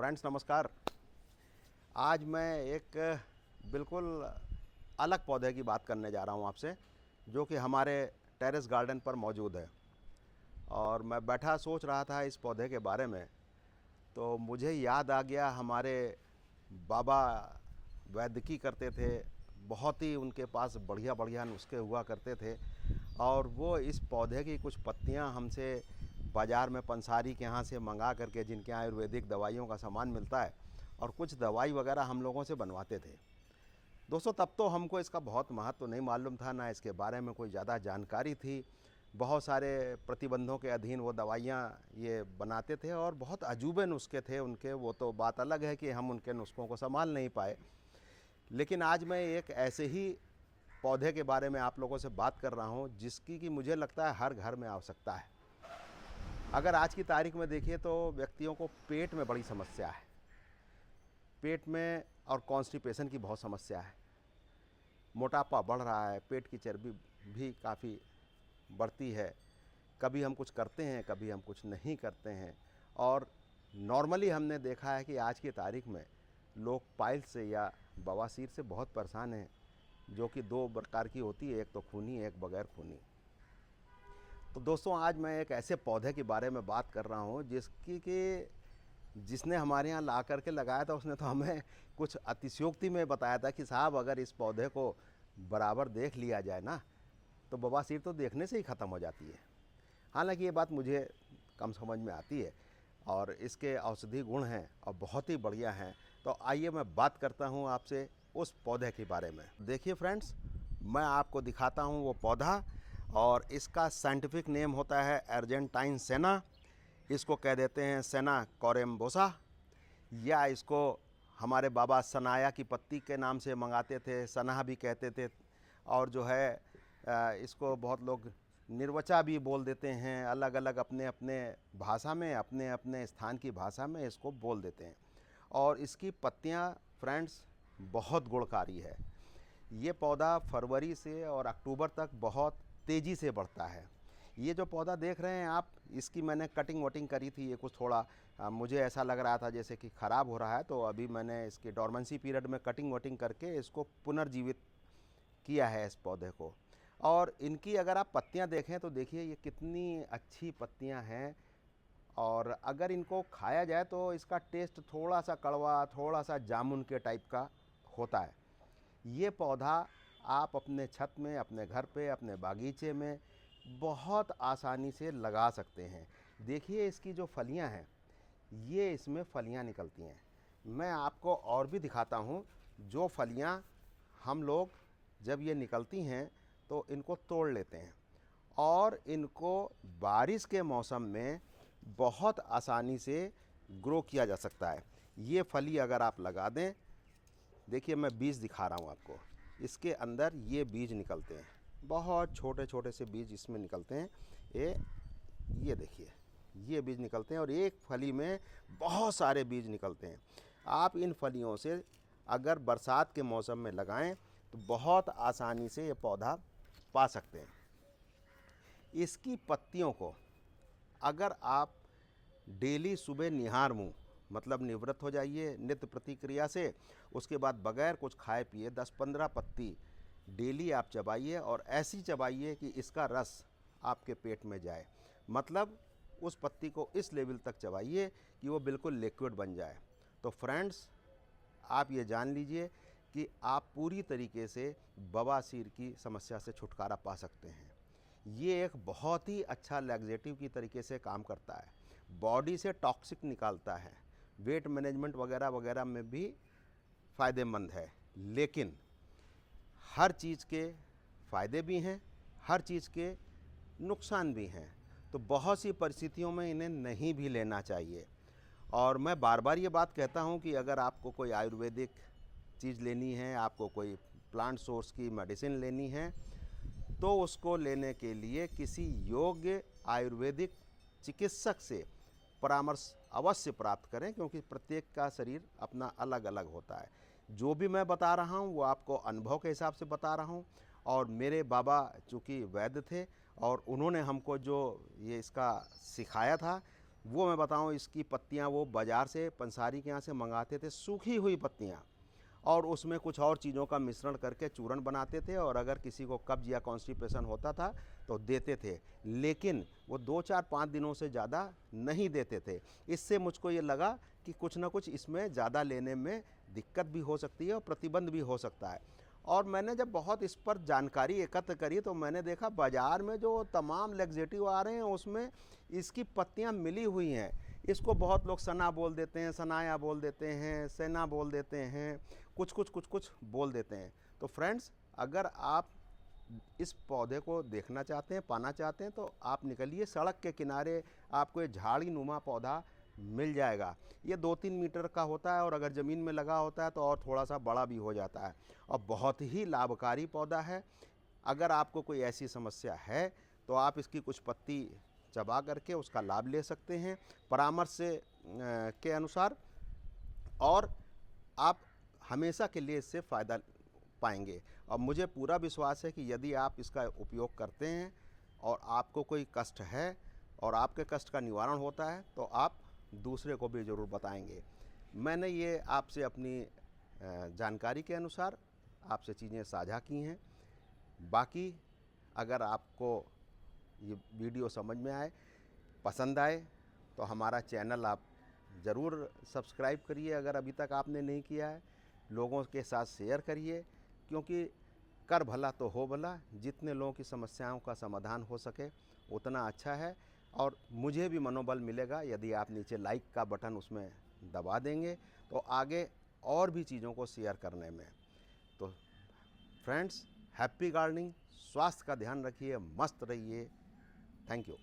Friends नमस्कार। आज मैं एक बिल्कुल अलग पौधे की बात करने जा रहा हूँ आपसे, जो कि हमारे टेरेस गार्डन पर मौजूद है। और मैं बैठा सोच रहा था इस पौधे के बारे में, तो मुझे याद आ गया हमारे बाबा वैद्यकी करते थे। बहुत ही उनके पास बढ़िया बढ़िया नुस्खे हुआ करते थे, और वो इस पौधे की कुछ पत्तियां हमसे बाज़ार में पंसारी के यहाँ से मंगा करके, जिनके यहाँ आयुर्वेदिक दवाइयों का सामान मिलता है, और कुछ दवाई वगैरह हम लोगों से बनवाते थे। दोस्तों, तब तो हमको इसका बहुत महत्व नहीं मालूम था, ना इसके बारे में कोई ज़्यादा जानकारी थी। बहुत सारे प्रतिबंधों के अधीन वो दवाइयाँ ये बनाते थे, और बहुत अजूबे नुस्खे थे उनके। वो तो बात अलग है कि हम उनके नुस्खों को संभाल नहीं पाए। लेकिन आज मैं एक ऐसे ही पौधे के बारे में आप लोगों से बात कर रहा हूँ, जिसकी कि मुझे लगता है हर घर में आवश्यकता है। अगर आज की तारीख में देखिए तो व्यक्तियों को पेट में बड़ी समस्या है, पेट में और कॉन्स्टिपेशन की बहुत समस्या है। मोटापा बढ़ रहा है, पेट की चर्बी भी काफ़ी बढ़ती है। कभी हम कुछ करते हैं, कभी हम कुछ नहीं करते हैं। और नॉर्मली हमने देखा है कि आज की तारीख में लोग पाइल्स से या बवासीर से बहुत परेशान हैं, जो कि दो प्रकार की होती है, एक तो खूनी, एक बगैर खूनी। तो दोस्तों, आज मैं एक ऐसे पौधे के बारे में बात कर रहा हूँ जिसने हमारे यहाँ ला करके लगाया था। उसने तो हमें कुछ अतिशयोक्ति में बताया था कि साहब, अगर इस पौधे को बराबर देख लिया जाए ना, तो बवासीर तो देखने से ही ख़त्म हो जाती है। हालांकि ये बात मुझे कम समझ में आती है, और इसके औषधि गुण हैं और बहुत ही बढ़िया हैं। तो आइए मैं बात करता हूँ आपसे उस पौधे के बारे में। देखिए फ्रेंड्स, मैं आपको दिखाता हूँ वो पौधा, और इसका साइंटिफिक नेम होता है अर्जेंटाइन सेना। इसको कह देते हैं सेना कोरेम्बोसा, या इसको हमारे बाबा सनाया की पत्ती के नाम से मंगाते थे, सना भी कहते थे। और जो है इसको बहुत लोग निर्वचा भी बोल देते हैं, अलग अलग अपने अपने भाषा में, अपने अपने स्थान की भाषा में इसको बोल देते हैं। और इसकी पत्तियां फ्रेंड्स बहुत गुणकारी है। ये पौधा फरवरी से और अक्टूबर तक बहुत तेज़ी से बढ़ता है। ये जो पौधा देख रहे हैं आप, इसकी मैंने कटिंग वटिंग करी थी। ये कुछ थोड़ा मुझे ऐसा लग रहा था जैसे कि ख़राब हो रहा है, तो अभी मैंने इसके डोरमेंसी पीरियड में कटिंग वटिंग करके इसको पुनर्जीवित किया है इस पौधे को। और इनकी अगर आप पत्तियां देखें तो देखिए ये कितनी अच्छी पत्तियां हैं। और अगर इनको खाया जाए तो इसका टेस्ट थोड़ा सा कड़वा, थोड़ा सा जामुन के टाइप का होता है। ये पौधा आप अपने छत में, अपने घर पे, अपने बागीचे में बहुत आसानी से लगा सकते हैं। देखिए इसकी जो फलियां हैं, ये इसमें फलियां निकलती हैं। मैं आपको और भी दिखाता हूँ। जो फलियां हम लोग जब ये निकलती हैं तो इनको तोड़ लेते हैं, और इनको बारिश के मौसम में बहुत आसानी से ग्रो किया जा सकता है। ये फली अगर आप लगा दें, देखिए मैं बीज दिखा रहा हूँ आपको। इसके अंदर ये बीज निकलते हैं, बहुत छोटे छोटे से बीज इसमें निकलते हैं। ये देखिए, ये बीज निकलते हैं, और एक फली में बहुत सारे बीज निकलते हैं। आप इन फलियों से अगर बरसात के मौसम में लगाएं तो बहुत आसानी से ये पौधा पा सकते हैं। इसकी पत्तियों को अगर आप डेली सुबह निहार मुँह, मतलब निवृत्त हो जाइए नित्य प्रतिक्रिया से, उसके बाद बगैर कुछ खाए पिए 10-15 पत्ती डेली आप चबाइए, और ऐसी चबाइए कि इसका रस आपके पेट में जाए। मतलब उस पत्ती को इस लेवल तक चबाइए कि वो बिल्कुल लिक्विड बन जाए। तो फ्रेंड्स, आप ये जान लीजिए कि आप पूरी तरीके से बवासीर की समस्या से छुटकारा पा सकते हैं। ये एक बहुत ही अच्छा लैक्सेटिव की तरीके से काम करता है, बॉडी से टॉक्सिक निकालता है, वेट मैनेजमेंट वगैरह वगैरह में भी फ़ायदेमंद है। लेकिन हर चीज़ के फ़ायदे भी हैं, हर चीज़ के नुकसान भी हैं। तो बहुत सी परिस्थितियों में इन्हें नहीं भी लेना चाहिए। और मैं बार बार ये बात कहता हूँ कि अगर आपको कोई आयुर्वेदिक चीज़ लेनी है, आपको कोई प्लांट सोर्स की मेडिसिन लेनी है, तो उसको लेने के लिए किसी योग्य आयुर्वेदिक चिकित्सक से परामर्श अवश्य प्राप्त करें, क्योंकि प्रत्येक का शरीर अपना अलग अलग होता है। जो भी मैं बता रहा हूँ वो आपको अनुभव के हिसाब से बता रहा हूँ। और मेरे बाबा चूँकि वैद्य थे, और उन्होंने हमको जो ये इसका सिखाया था, वो मैं बताऊं, इसकी पत्तियां वो बाज़ार से पंसारी के यहाँ से मंगाते थे, सूखी हुई पत्तियां, और उसमें कुछ और चीज़ों का मिश्रण करके चूर्ण बनाते थे, और अगर किसी को कब्ज या कॉन्स्टिपेशन होता था तो देते थे, लेकिन वो 2-4-5 दिनों से ज़्यादा नहीं देते थे। इससे मुझको ये लगा कि कुछ ना कुछ इसमें ज़्यादा लेने में दिक्कत भी हो सकती है और प्रतिबंध भी हो सकता है। और मैंने जब बहुत इस पर जानकारी एकत्र करी तो मैंने देखा बाज़ार में जो तमाम लैक्सेटिव आ रहे हैं उसमें इसकी पत्तियां मिली हुई हैं। इसको बहुत लोग सना बोल देते हैं, सनाया बोल देते हैं, सेना बोल देते हैं, कुछ बोल देते हैं। तो फ्रेंड्स, अगर आप इस पौधे को देखना चाहते हैं, पाना चाहते हैं, तो आप निकलिए, सड़क के किनारे आपको ये झाड़ी नुमा पौधा मिल जाएगा। ये 2-3 मीटर का होता है, और अगर ज़मीन में लगा होता है तो और थोड़ा सा बड़ा भी हो जाता है, और बहुत ही लाभकारी पौधा है। अगर आपको कोई ऐसी समस्या है तो आप इसकी कुछ पत्ती चबा करके उसका लाभ ले सकते हैं परामर्श के अनुसार, और आप हमेशा के लिए इससे फ़ायदा पाएंगे। और मुझे पूरा विश्वास है कि यदि आप इसका उपयोग करते हैं और आपको कोई कष्ट है और आपके कष्ट का निवारण होता है तो आप दूसरे को भी ज़रूर बताएंगे। मैंने ये आपसे अपनी जानकारी के अनुसार आपसे चीज़ें साझा की हैं। बाकी अगर आपको ये वीडियो समझ में आए, पसंद आए, तो हमारा चैनल आप ज़रूर सब्सक्राइब करिए अगर अभी तक आपने नहीं किया है। लोगों के साथ शेयर करिए, क्योंकि कर भला तो हो भला। जितने लोगों की समस्याओं का समाधान हो सके उतना अच्छा है, और मुझे भी मनोबल मिलेगा यदि आप नीचे लाइक का बटन उसमें दबा देंगे तो आगे और भी चीज़ों को शेयर करने में। तो फ्रेंड्स, हैप्पी गार्डनिंग, स्वास्थ्य का ध्यान रखिए, मस्त रहिए। Thank you.